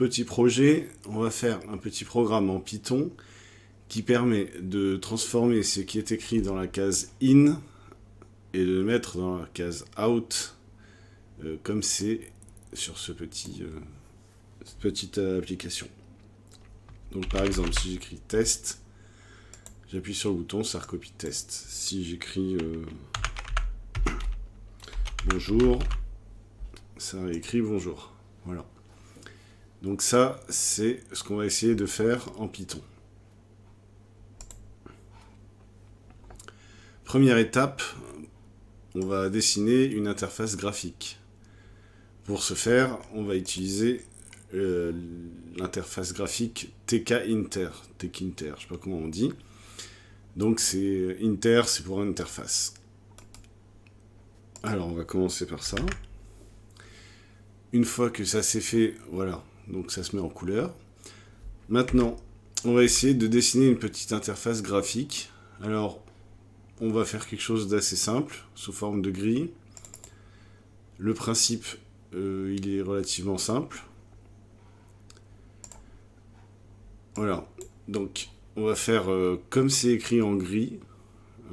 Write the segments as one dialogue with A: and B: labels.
A: petit projet, on va faire un petit programme en Python qui permet de transformer ce qui est écrit dans la case in et de le mettre dans la case out, comme c'est sur cette petite application. Donc par exemple, si j'écris test, j'appuie sur le bouton, ça recopie test. Si j'écris bonjour, ça écrit bonjour. Voilà. Donc ça, c'est ce qu'on va essayer de faire en Python. Première étape, on va dessiner une interface graphique. Pour ce faire, on va utiliser l'interface graphique TK-Inter. TK-Inter, je ne sais pas comment on dit. Donc c'est Inter, c'est pour une interface. Alors on va commencer par ça. Une fois que ça c'est fait, voilà, donc ça se met en couleur. Maintenant, on va essayer de dessiner une petite interface graphique. Alors, on va faire quelque chose d'assez simple, sous forme de grille. Le principe, il est relativement simple. Voilà, donc on va faire comme c'est écrit en gris,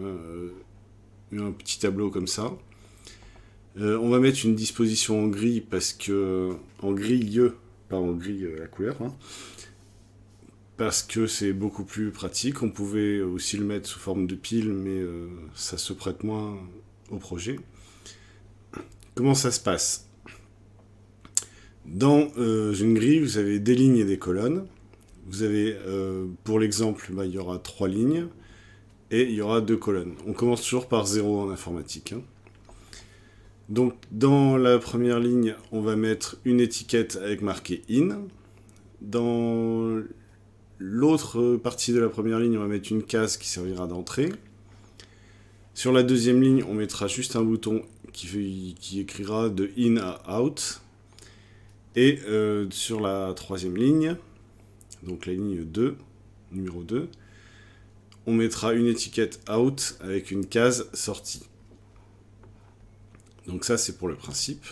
A: un petit tableau comme ça. On va mettre une disposition en gris parce que en grille, pas en gris la couleur, hein, parce que c'est beaucoup plus pratique. On pouvait aussi le mettre sous forme de pile, mais ça se prête moins au projet. Comment ça se passe? Dans une grille, vous avez des lignes et des colonnes. Vous avez, pour l'exemple, il y aura 3 lignes et il y aura 2 colonnes. On commence toujours par 0 en informatique, hein. Donc, dans la première ligne, on va mettre une étiquette avec marqué in. Dans l'autre partie de la première ligne, on va mettre une case qui servira d'entrée. Sur la deuxième ligne, on mettra juste un bouton qui écrira de in à out. Et sur la troisième ligne, donc la ligne 2, numéro 2, on mettra une étiquette out avec une case sortie. Donc ça, c'est pour le principe.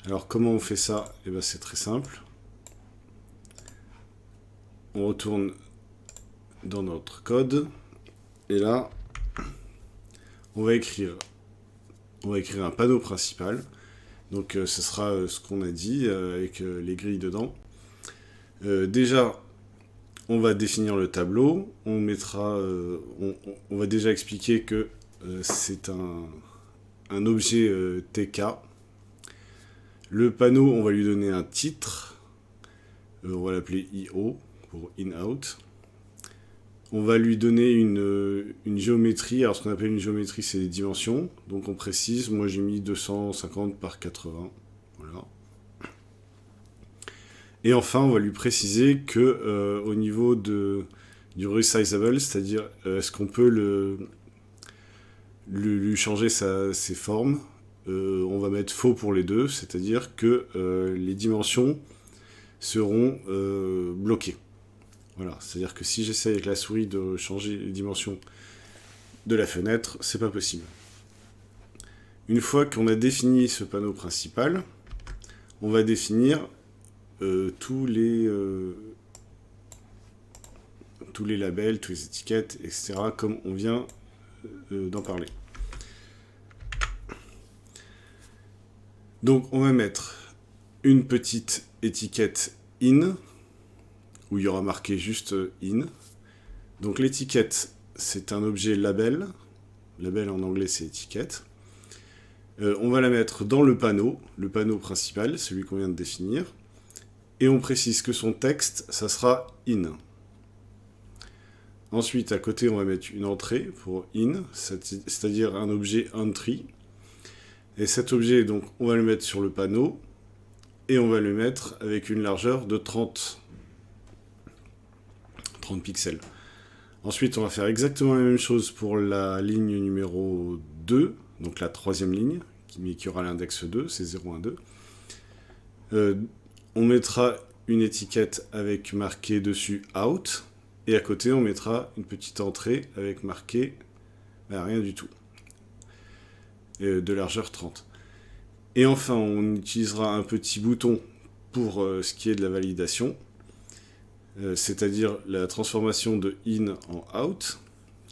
A: Alors, comment on fait ça? Eh bien, c'est très simple. On retourne dans notre code. Et là, on va écrire un panneau principal. Donc, ce sera ce qu'on a dit avec les grilles dedans. Déjà, on va définir le tableau. On va déjà expliquer que c'est un objet TK. Le panneau, on va lui donner un titre. On va l'appeler IO pour in-out. On va lui donner une géométrie. Alors, ce qu'on appelle une géométrie, c'est les dimensions. Donc, on précise. Moi, j'ai mis 250 par 80. Voilà. Et enfin, on va lui préciser que au niveau du resizable, c'est-à-dire est-ce qu'on peut lui changer ses formes, on va mettre faux pour les deux, c'est-à-dire que les dimensions seront bloquées. Voilà, c'est-à-dire que si j'essaie avec la souris de changer les dimensions de la fenêtre, c'est pas possible. Une fois qu'on a défini ce panneau principal, on va définir tous les labels, toutes les étiquettes, etc., comme on vient d'en parler. Donc, on va mettre une petite étiquette in, où il y aura marqué juste in. Donc, l'étiquette, c'est un objet label. Label en anglais, c'est étiquette. On va la mettre dans le panneau principal, celui qu'on vient de définir. Et on précise que son texte, ça sera in. Ensuite, à côté, on va mettre une entrée pour in, c'est-à-dire un objet entry. Et cet objet, donc, on va le mettre sur le panneau et on va le mettre avec une largeur de 30 pixels. Ensuite, on va faire exactement la même chose pour la ligne numéro 2, donc la troisième ligne, qui aura l'index 2, c'est 0, 1, 2. On mettra une étiquette avec marqué dessus out, et à côté on mettra une petite entrée avec marqué rien du tout, de largeur 30. Et enfin on utilisera un petit bouton pour ce qui est de la validation, c'est-à-dire la transformation de in en out,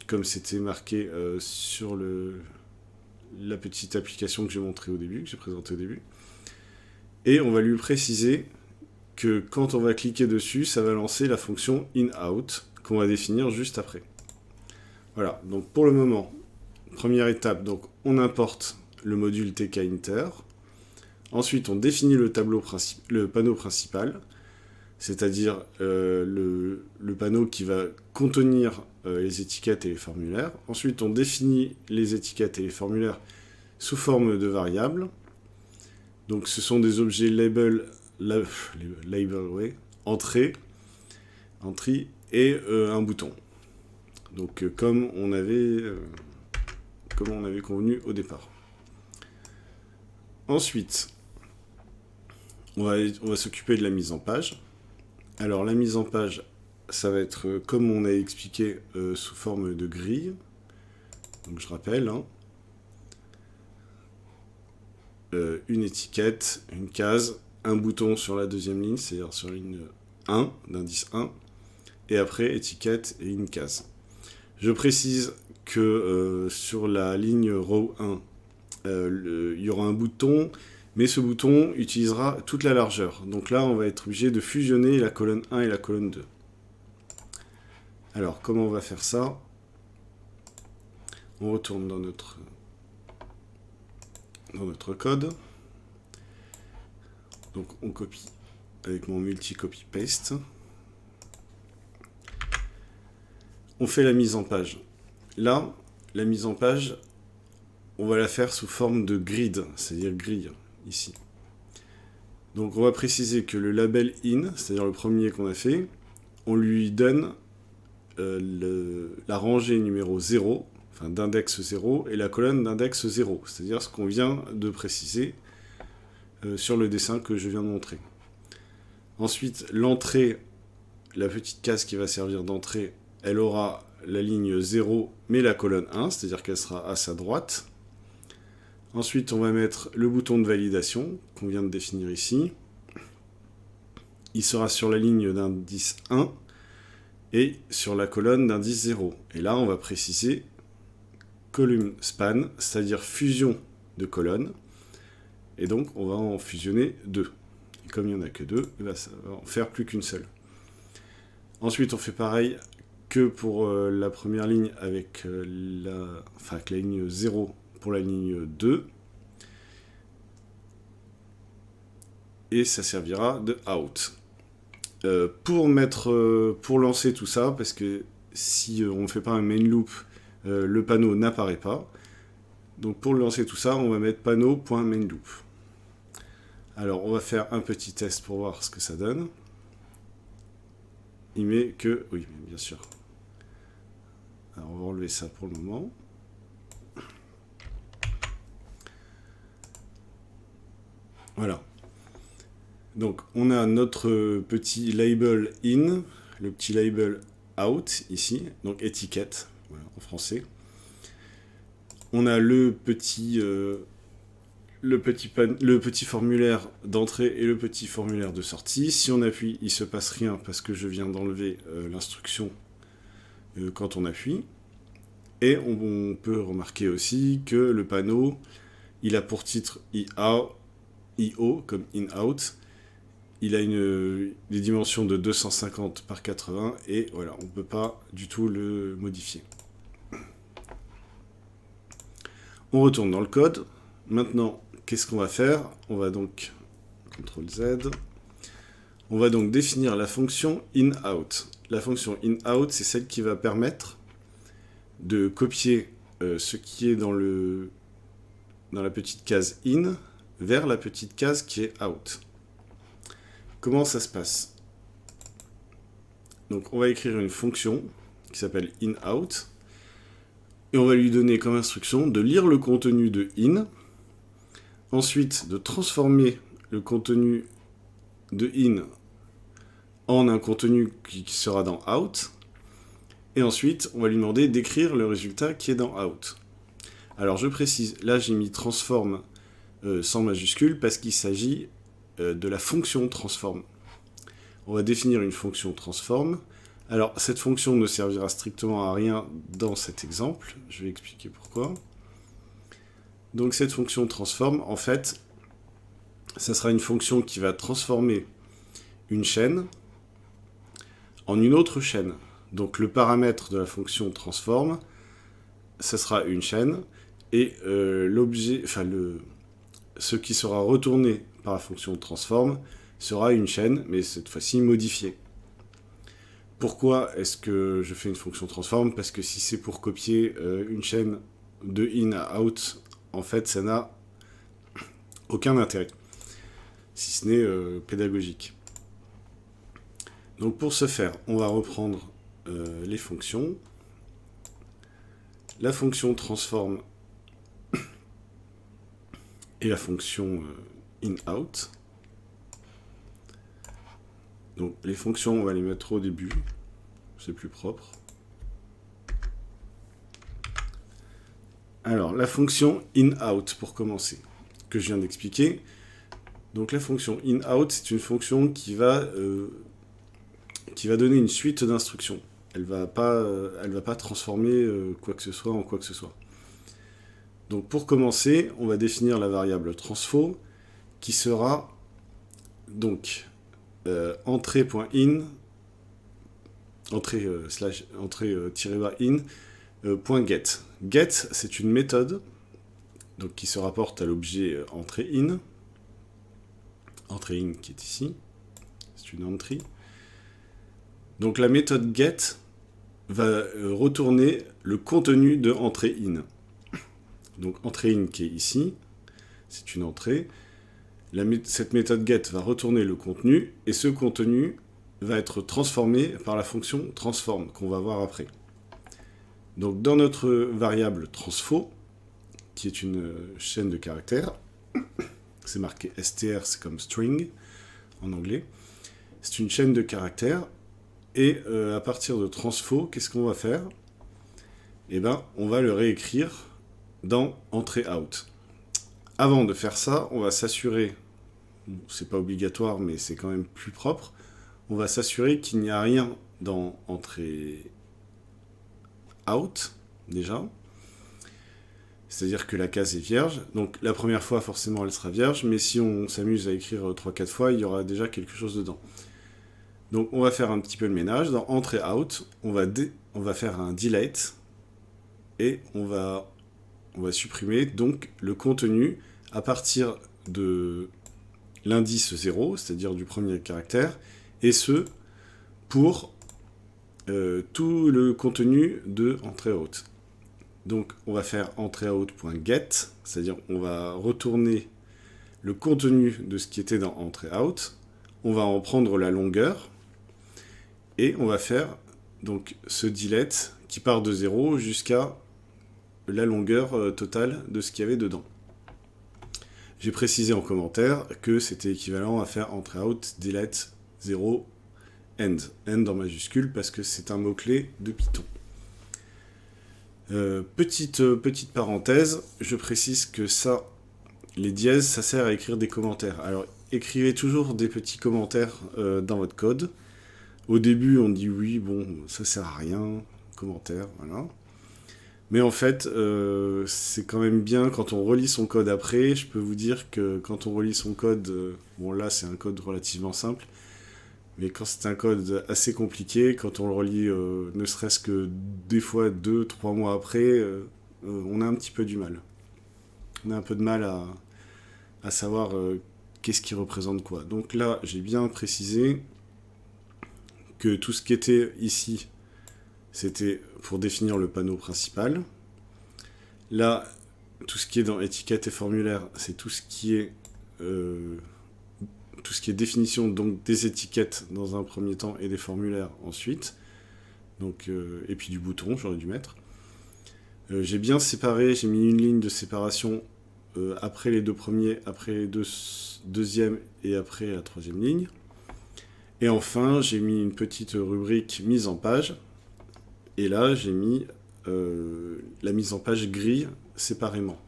A: comme c'était marqué sur la petite application que j'ai montrée au début, que j'ai présentée au début. Et on va lui préciser que quand on va cliquer dessus, ça va lancer la fonction in-out qu'on va définir juste après. Voilà, donc pour le moment, première étape, donc on importe le module tkinter. Ensuite, on définit le panneau principal, c'est-à-dire le panneau qui va contenir les étiquettes et les formulaires. Ensuite, on définit les étiquettes et les formulaires sous forme de variables. Donc ce sont des objets label, ouais, entrée et un bouton. Donc comme on avait convenu au départ. Ensuite, on va s'occuper de la mise en page. Alors la mise en page, ça va être comme on a expliqué sous forme de grille. Donc je rappelle, hein. Une étiquette, une case, un bouton sur la deuxième ligne, c'est-à-dire sur la ligne 1, d'indice 1, et après étiquette et une case. Je précise que sur la ligne row 1, il y aura un bouton, mais ce bouton utilisera toute la largeur. Donc là, on va être obligé de fusionner la colonne 1 et la colonne 2. Alors, comment on va faire ça? On retourne dans notre code. Donc on copie avec mon multi-copy-paste. On fait la mise en page. Là, la mise en page, on va la faire sous forme de grid, c'est-à-dire grille, ici. Donc on va préciser que le label in, c'est-à-dire le premier qu'on a fait, on lui donne la rangée numéro 0, enfin d'index 0, et la colonne d'index 0, c'est-à-dire ce qu'on vient de préciser sur le dessin que je viens de montrer. Ensuite, l'entrée, la petite case qui va servir d'entrée, elle aura la ligne 0, mais la colonne 1, c'est-à-dire qu'elle sera à sa droite. Ensuite, on va mettre le bouton de validation, qu'on vient de définir ici. Il sera sur la ligne d'indice 1, et sur la colonne d'indice 0. Et là, on va préciser column span, c'est-à-dire fusion de colonnes. Et donc, on va en fusionner 2. Et comme il n'y en a que 2, ça va en faire plus qu'une seule. Ensuite, on fait pareil que pour la première ligne avec la ligne 0 pour la ligne 2. Et ça servira de out. Pour lancer tout ça, parce que si on ne fait pas un main loop, le panneau n'apparaît pas. Donc pour lancer tout ça, on va mettre panneau.mainLoop. Alors on va faire un petit test pour voir ce que ça donne. Il met que... Oui, bien sûr. Alors on va enlever ça pour le moment. Voilà. Donc on a notre petit label in, le petit label out ici, donc étiquette, voilà, en français. On a le petit formulaire d'entrée et le petit formulaire de sortie. Si on appuie, il ne se passe rien parce que je viens d'enlever l'instruction quand on appuie. Et on peut remarquer aussi que le panneau, il a pour titre IO comme in-out. Il a des dimensions de 250 par 80 et voilà, on ne peut pas du tout le modifier. On retourne dans le code. Maintenant, qu'est-ce qu'on va faire? On va donc, CTRL-Z, on va donc définir la fonction in-out. La fonction in-out, c'est celle qui va permettre de copier ce qui est dans la petite case in vers la petite case qui est out. Comment ça se passe? Donc on va écrire une fonction qui s'appelle in-out et on va lui donner comme instruction de lire le contenu de in, ensuite de transformer le contenu de in en un contenu qui sera dans out, et ensuite on va lui demander d'écrire le résultat qui est dans out. Alors je précise, là j'ai mis transform sans majuscule parce qu'il s'agit de la fonction transform. On va définir une fonction transform. Alors, cette fonction ne servira strictement à rien dans cet exemple. Je vais expliquer pourquoi. Donc, cette fonction transform, en fait, ça sera une fonction qui va transformer une chaîne en une autre chaîne. Donc, le paramètre de la fonction transform, ça sera une chaîne, et l'objet, enfin, ce qui sera retourné par la fonction transform sera une chaîne, mais cette fois-ci modifiée. Pourquoi est-ce que je fais une fonction transform? Parce que si c'est pour copier une chaîne de in à out, en fait, ça n'a aucun intérêt, si ce n'est pédagogique. Donc pour ce faire, on va reprendre les fonctions. La fonction transform et la fonction in-out. Donc les fonctions, on va les mettre au début, c'est plus propre. Alors la fonction in-out pour commencer, que je viens d'expliquer. Donc la fonction in-out, c'est une fonction qui va donner une suite d'instructions. Elle va pas transformer quoi que ce soit en quoi que ce soit. Donc pour commencer, on va définir la variable transfo qui sera donc entrée.in entrée-in.get. Get, c'est une méthode donc qui se rapporte à l'objet entrée-in. Entrée-in qui est ici. C'est une entry. Donc la méthode get va retourner le contenu de entrée-in. Donc entrée-in qui est ici, c'est une entrée. Cette méthode get va retourner le contenu, et ce contenu va être transformé par la fonction transform, qu'on va voir après. Donc dans notre variable transfo, qui est une chaîne de caractères, c'est marqué str, c'est comme string en anglais, c'est une chaîne de caractères, et à partir de transfo, qu'est-ce qu'on va faire? Eh bien, on va le réécrire dans entrée-out. Avant de faire ça, on va s'assurer, c'est pas obligatoire, mais c'est quand même plus propre, on va s'assurer qu'il n'y a rien dans entrée-out, déjà. C'est-à-dire que la case est vierge. Donc la première fois, forcément, elle sera vierge, mais si on s'amuse à écrire 3-4 fois, il y aura déjà quelque chose dedans. Donc on va faire un petit peu le ménage. Dans entrée-out, on va faire un delete, et on va supprimer donc le contenu à partir de l'indice 0, c'est-à-dire du premier caractère, et ce, pour tout le contenu de entrée-out. Donc on va faire entrée-out.get, c'est-à-dire on va retourner le contenu de ce qui était dans entrée-out, on va en prendre la longueur, et on va faire donc ce delete qui part de 0 jusqu'à la longueur totale de ce qu'il y avait dedans. J'ai précisé en commentaire que c'était équivalent à faire entrée-out, delete, 0, end. End en majuscule parce que c'est un mot-clé de Python. Petite parenthèse, je précise que ça, les dièses, ça sert à écrire des commentaires. Alors, écrivez toujours des petits commentaires dans votre code. Au début, on dit oui, bon, ça sert à rien, commentaire, voilà. Mais en fait, c'est quand même bien quand on relit son code après. Je peux vous dire que quand on relit son code, bon là c'est un code relativement simple, mais quand c'est un code assez compliqué, quand on le relit ne serait-ce que des fois 2-3 mois après, on a un petit peu du mal. On a un peu de mal à savoir qu'est-ce qui représente quoi. Donc là, j'ai bien précisé que tout ce qui était ici, c'était pour définir le panneau principal. Là, tout ce qui est dans étiquette et formulaire, c'est tout ce qui est définition donc des étiquettes dans un premier temps et des formulaires ensuite. Donc, et puis du bouton, j'aurais dû mettre. J'ai bien séparé, j'ai mis une ligne de séparation après les deux premiers, après les deuxième et après la troisième ligne. Et enfin, j'ai mis une petite rubrique mise en page. Et là, j'ai mis la mise en page grille séparément.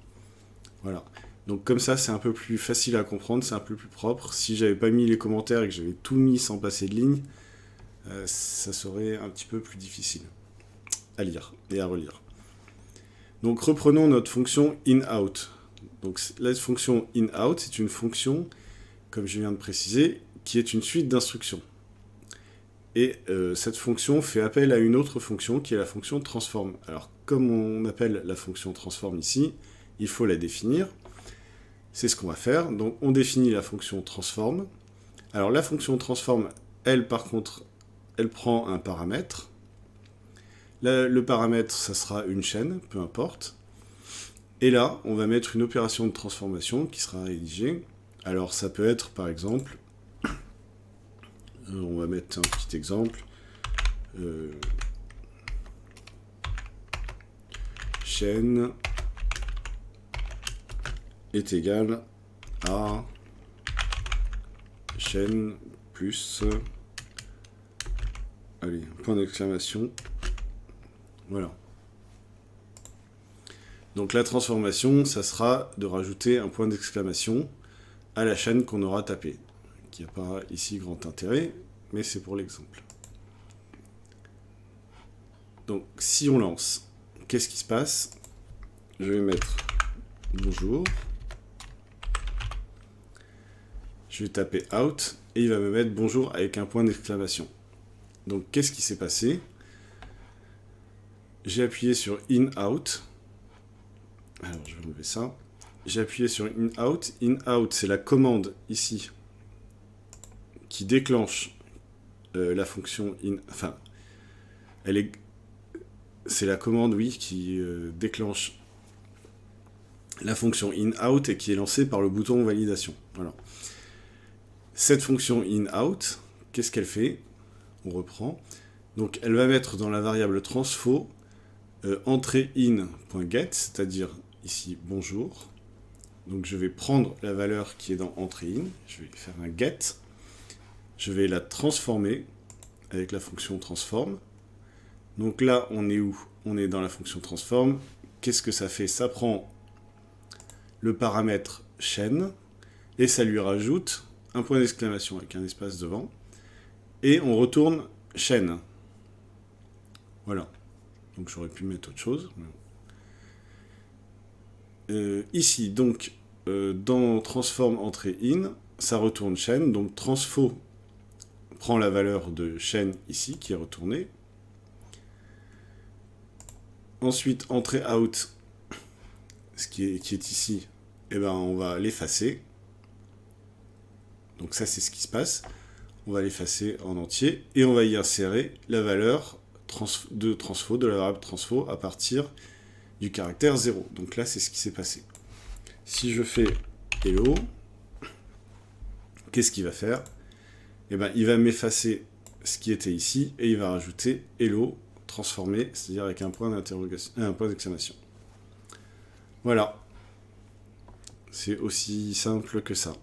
A: Voilà. Donc comme ça, c'est un peu plus facile à comprendre, c'est un peu plus propre. Si j'avais pas mis les commentaires et que j'avais tout mis sans passer de ligne, ça serait un petit peu plus difficile à lire et à relire. Donc reprenons notre fonction in-out. Donc la fonction in-out, c'est une fonction, comme je viens de préciser, qui est une suite d'instructions. Et cette fonction fait appel à une autre fonction qui est la fonction transform. Alors comme on appelle la fonction transform ici, il faut la définir. C'est ce qu'on va faire. Donc on définit la fonction transform. Alors la fonction transform, elle par contre, elle prend un paramètre. Le paramètre, ça sera une chaîne, peu importe. Et là, on va mettre une opération de transformation qui sera rédigée. Alors ça peut être par exemple, on va mettre un petit exemple, chaîne est égale à chaîne plus, allez, point d'exclamation, voilà. Donc la transformation, ça sera de rajouter un point d'exclamation à la chaîne qu'on aura tapée, qui n'a pas ici grand intérêt, mais c'est pour l'exemple. Donc si on lance, qu'est-ce qui se passe? Je vais mettre bonjour. Je vais taper out et il va me mettre bonjour avec un point d'exclamation. Donc qu'est-ce qui s'est passé? J'ai appuyé sur in-out. Alors je vais enlever ça. J'ai appuyé sur in-out. In-out, c'est la commande ici qui déclenche la fonction in. Enfin, c'est la commande, oui, qui déclenche la fonction in-out et qui est lancée par le bouton validation. Voilà. Cette fonction in-out, qu'est-ce qu'elle fait? On reprend. Donc elle va mettre dans la variable transfo entrée in.get, c'est-à-dire ici bonjour. Donc je vais prendre la valeur qui est dans entrée in, je vais faire un get, je vais la transformer avec la fonction transform. Donc là on est où? On est dans la fonction transform. Qu'est-ce que ça fait? Ça prend le paramètre chaîne et ça lui rajoute un point d'exclamation avec un espace devant, et on retourne chaîne. Voilà. Donc j'aurais pu mettre autre chose. Ici, donc, dans transform entrée in, ça retourne chaîne, donc transfo prend la valeur de chaîne ici, qui est retournée. Ensuite, entrée out, ce qui est ici, eh ben, on va l'effacer. Donc ça, c'est ce qui se passe. On va l'effacer en entier et on va y insérer la valeur de transfo, de la variable transfo à partir du caractère 0. Donc là, c'est ce qui s'est passé. Si je fais hello, qu'est-ce qu'il va faire? Eh ben, il va m'effacer ce qui était ici et il va rajouter hello transformé, c'est-à-dire avec un point d'interrogation, un point d'exclamation. Voilà. C'est aussi simple que ça.